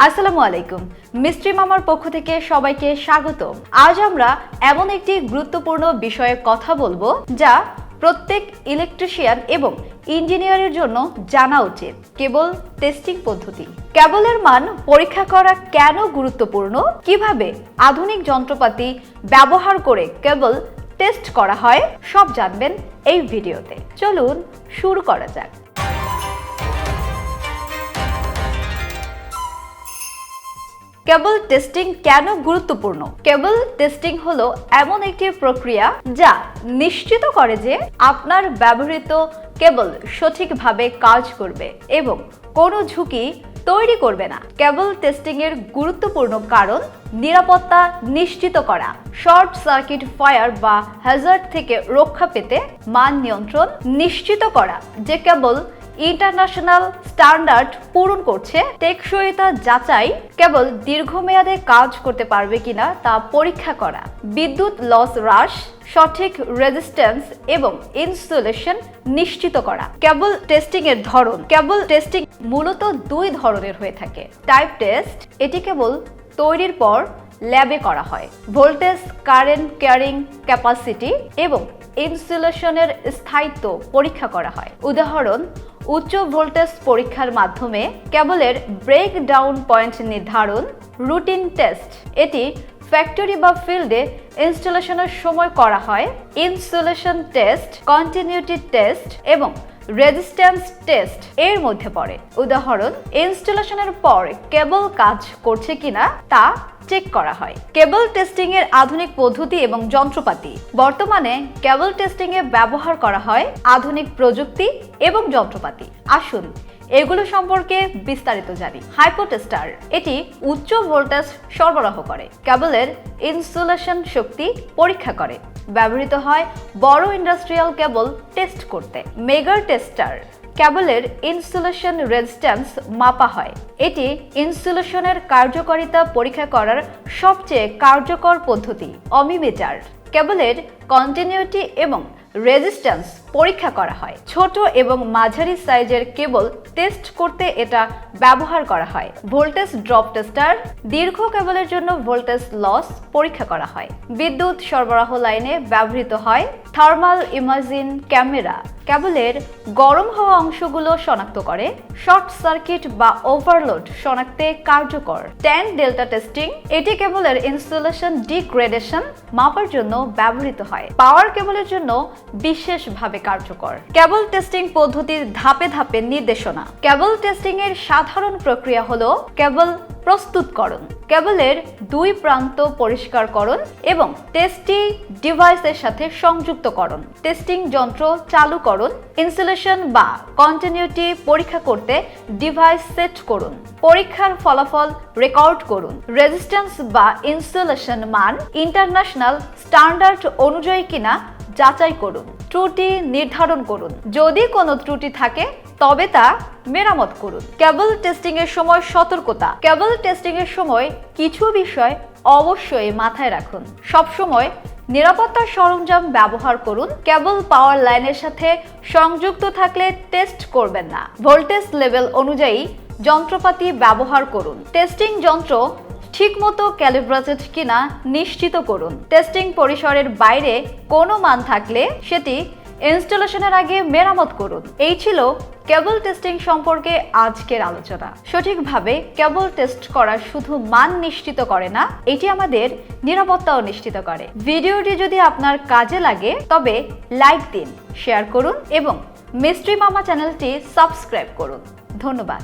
আসসালামু আলাইকুম। মিস্ত্রি মামার পক্ষ থেকে সবাইকে স্বাগত। আজ আমরা এমন একটি গুরুত্বপূর্ণ বিষয়ে কথা বলবো যা প্রত্যেক ইলেকট্রিশিয়ান এবং ইঞ্জিনিয়ারের জন্য জানা উচিত। কেবল টেস্টিং পদ্ধতি। কেবলের মান পরীক্ষা করা কেন গুরুত্বপূর্ণ, কিভাবে আধুনিক যন্ত্রপাতি ব্যবহার করে কেবল টেস্ট করা হয়, সব জানবেন এই ভিডিওতে। চলুন শুরু করা যাক। কেবল টেস্টিং কেন গুরুত্বপূর্ণ? কেবল টেস্টিং হলো এমন একটি প্রক্রিয়া যা নিশ্চিত করে যে আপনার ব্যবহৃত কেবল সঠিকভাবে কাজ করবে এবং কোনো ঝুঁকি তৈরি করবে না। কেবল টেস্টিং এর গুরুত্বপূর্ণ কারণ নিরাপত্তা নিশ্চিত করা, শর্ট সার্কিট ফায়ার বা হ্যাজার্ড থেকে রক্ষা পেতে, মান নিয়ন্ত্রণ নিশ্চিত করা যে কেবল ইন্টারন্যাশনাল স্ট্যান্ডার্ড পূরণ করছে, টেকসইতা যাচাই, কেবল দীর্ঘমেয়াদে কাজ করতে পারবে কিনা তা পরীক্ষা করা, বিদ্যুৎ লস হ্রাস, সঠিক রেজিস্ট্যান্স এবং ইনসুলেশন নিশ্চিত করা। কেবল টেস্টিং এর ধরন। কেবল টেস্টিং মূলত দুই ধরনের হয়ে থাকে। টাইপ টেস্ট, এটি কেবল তৈরির পর ল্যাবে করা হয়। ভোল্টেজ, কারেন্ট ক্যারিং ক্যাপাসিটি এবং ইনসুলেশনের স্থায়িত্ব পরীক্ষা করা হয়। উদাহরণ, উচ্চ ভোল্টেজ পরীক্ষার মাধ্যমে কেবলের ব্রেকডাউন পয়েন্ট নির্ধারণ। রুটিন টেস্ট, এটি ফ্যাক্টরি বা ফিল্ডে ইনস্টলেশনের সময় করা হয়। ইনসুলেশন টেস্ট, কন্টিনিউটি টেস্ট এবং রেজিস্ট্যান্স টেস্ট এর মধ্যে পড়ে। উদাহরণ, ইনস্টলেশনের পর কেবল কাজ করছে কিনা তা চেক করা হয়। কেবল টেস্টিং এর আধুনিক পদ্ধতি এবং যন্ত্রপাতি। বর্তমানে কেবল টেস্টিং এ ব্যবহার করা হয় আধুনিক প্রযুক্তি এবং যন্ত্রপাতি। আসুন এগুলো সম্পর্কে বিস্তারিত জানি। হাইপোটেস্টার, এটি উচ্চ ভোল্টেজ সরবরাহ করে, কেবলের ইনসুলেশন শক্তি পরীক্ষা করে, ব্যবহৃত হয় বড় ইন্ডাস্ট্রিয়াল কেবল টেস্ট করতে। মেগার টেস্টার, কেবলের ইনসুলেশন রেজিস্ট্যান্স মাপা হয়। এটি ইনসুলেশনের কার্যকারিতা পরীক্ষা করার সবচেয়ে কার্যকর পদ্ধতি। অমিমিটার, কেবলের কন্টিনিউটি এবং রেজিস্ট্যান্স পরীক্ষা করা হয়। ছোট এবং মাঝারি সাইজের কেবল টেস্ট করতে এটা ব্যবহার করা হয়। ভোল্টেজ ড্রপ টেস্টার, দীর্ঘ কেবলের জন্য ভোল্টেজ লস পরীক্ষা করা হয়। বিদ্যুৎ সরবরাহ লাইনে ব্যবহৃত হয়। থার্মাল ইমাজিং ক্যামেরা, কেবলের গরম হওয়া অংশগুলো শনাক্ত করে। শর্ট সার্কিট বা ওভারলোড শনাক্তে কার্যকর। 10 ডেল্টা টেস্টিং, এটি কেবলের ইনসুলেশন ডিগ্রেডেশন মাপার জন্য ব্যবহৃত হয়। পাওয়ার কেবলের জন্য বিশেষভাবে কার্যকর। কেবল টেস্টিং পদ্ধতির ধাপে ধাপে নির্দেশনা। কেবল টেস্টিং এর সাধারণ প্রক্রিয়া হলো কেবল প্রস্তুতকরণ, কেবলের দুই প্রান্ত পরিষ্কারকরণ এবং টেস্টি ডিভাইসের সাথে সংযুক্তকরণ, টেস্টিং যন্ত্র চালুকরণ, ইনসুলেশন বা কন্টিনিউটি পরীক্ষা করতে ডিভাইস সেট করুন, পরীক্ষার ফলাফল রেকর্ড করুন, রেজিস্ট্যান্স বা ইনসুলেশন মান ইন্টারন্যাশনাল স্ট্যান্ডার্ড অনুযায়ী কিনা যাচাই করুন, ত্রুটি নির্ধারণ করুন, যদি কোনো ত্রুটি থাকে তবে তা মেরামত করুন। কেবল টেস্টিং এর সময় সতর্কতা। কেবল টেস্টিং এর সময় কিছু বিষয় অবশ্যই মাথায় রাখুন। সব সময় নিরাপত্তার সরঞ্জাম ব্যবহার করুন। কেবল পাওয়ার লাইনের সাথে সংযুক্ত থাকলে টেস্ট করবেন না। ভোল্টেজ লেভেল অনুযায়ী যন্ত্রপাতি ব্যবহার করুন। টেস্টিং যন্ত্র ঠিকমতো ক্যালিব্রেটেড কিনা নিশ্চিত করুন। টেস্টিং পরিসরের বাইরে কোনো মান থাকলে সেটি ইনস্টলেশনের আগে মেরামত করুন। এই ছিল কেবল টেস্টিং সম্পর্কে আজকের আলোচনা। সঠিকভাবে কেবল টেস্ট করা শুধু মান নিশ্চিত করে না, এটি আমাদের নিরাপত্তাও নিশ্চিত করে। ভিডিওটি যদি আপনার কাজে লাগে তবে লাইক দিন, শেয়ার করুন এবং মিস্ট্রি মামা চ্যানেলটি সাবস্ক্রাইব করুন। ধন্যবাদ।